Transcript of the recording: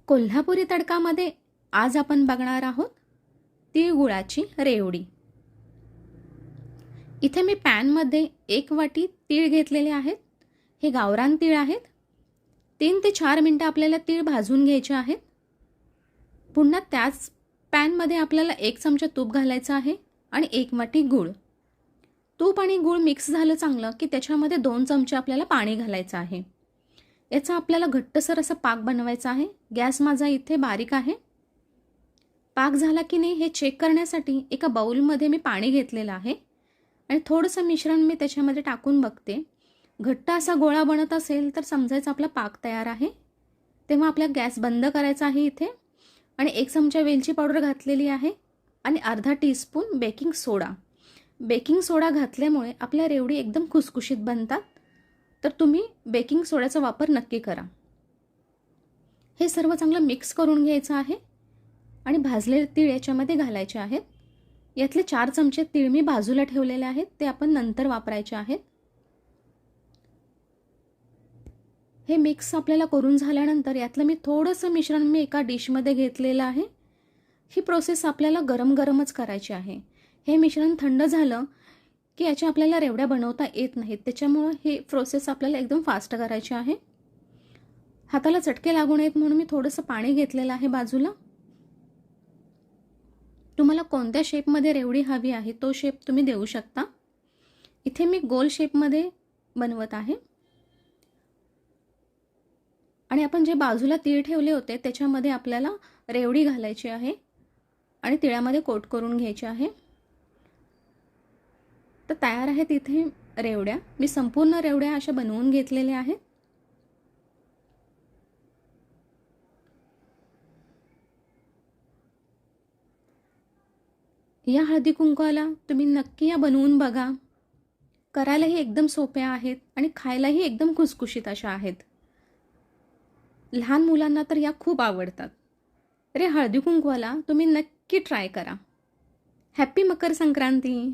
कोल्हापुरी तडकामध्ये आज आपण बघणार आहोत तिळगुळाची रेवडी। इथे मी पॅनमध्ये 1 वाटी तीळ घेतलेले आहेत। हे गावरान तीळ आहेत। 3 ते 4 मिनिटं आपल्याला तीळ भाजून घ्यायचे आहेत। पुन्हा त्याच पॅनमध्ये आपल्याला 1 चमचा तूप घालायचं आहे आणि 1 वाटी गूळ। तूप आणि गूळ मिक्स झालं चांगलं की त्याच्यामध्ये 2 चमचे आपल्याला पाणी घालायचं आहे। याचा आपल्याला घट्टसर असा पाक बनवायचा आहे। गॅस माझा इथे बारीक आहे। पाक झाला की नाही हे चेक करण्यासाठी एका बाउलमध्ये मी पाणी घेतलेलं आहे आणि थोडंसं मिश्रण मी त्याच्यामध्ये टाकून बघते। घट्ट असा गोळा बनत असेल तर समजायचं आपला पाक तयार आहे। तेव्हा आपला गॅस बंद करायचा आहे इथे आणि 1 चमचा वेलची पावडर घातलेली आहे आणि अर्धा टीस्पून बेकिंग सोडा। बेकिंग सोडा घातल्यामुळे आपल्या रेवडी एकदम खुसखुशीत बनतात, तर तुम्ही बेकिंग सोड्याचा वापर नक्की करा। हे सर्व चांगलं मिक्स करून घ्यायचं आहे आणि भाजलेले तीळ याच्यामध्ये घालायचे आहेत। यातले 4 चमचे तीळ मी बाजूला ठेवलेले आहेत, ते आपण नंतर वापरायचे आहेत। हे मिक्स आपल्याला करून झाल्यानंतर यातलं मी थोडंसं मिश्रण मी एका डिशमध्ये घेतलेलं आहे। ही प्रोसेस आपल्याला गरम गरमच करायची आहे। हे मिश्रण थंड झालं की याच्या आपल्याला रेवड्या बनवता येत नाहीत, त्याच्यामुळे हे प्रोसेस आपल्याला एकदम फास्ट करायची आहे। हाताला चटके लागू नयेत म्हणून मी थोडंसं पाणी घेतलेलं आहे बाजूला। तुम्हाला कोणत्या शेपमध्ये रेवडी हवी आहे तो शेप तुम्ही देऊ शकता। इथे मी गोल शेपमध्ये बनवत आहे आणि आपण जे बाजूला तीळ ठेवले होते त्याच्यामध्ये आपल्याला रेवडी घालायची आहे आणि तिळामध्ये कोट करून घ्यायची आहे। तर तयार आहेत इथे रेवड्या। मी संपूर्ण रेवड्या अशा बनवून घेतलेल्या आहेत। या हळदी कुंकवाला तुम्ही नक्की या बनवून बघा। करायलाही एकदम सोप्या आहेत आणि खायलाही एकदम खुसखुशीत अशा आहेत। लहान मुलांना तर या खूप आवडतात। तर हळदी कुंकवाला तुम्ही नक्की ट्राय करा। हॅपी मकर संक्रांती।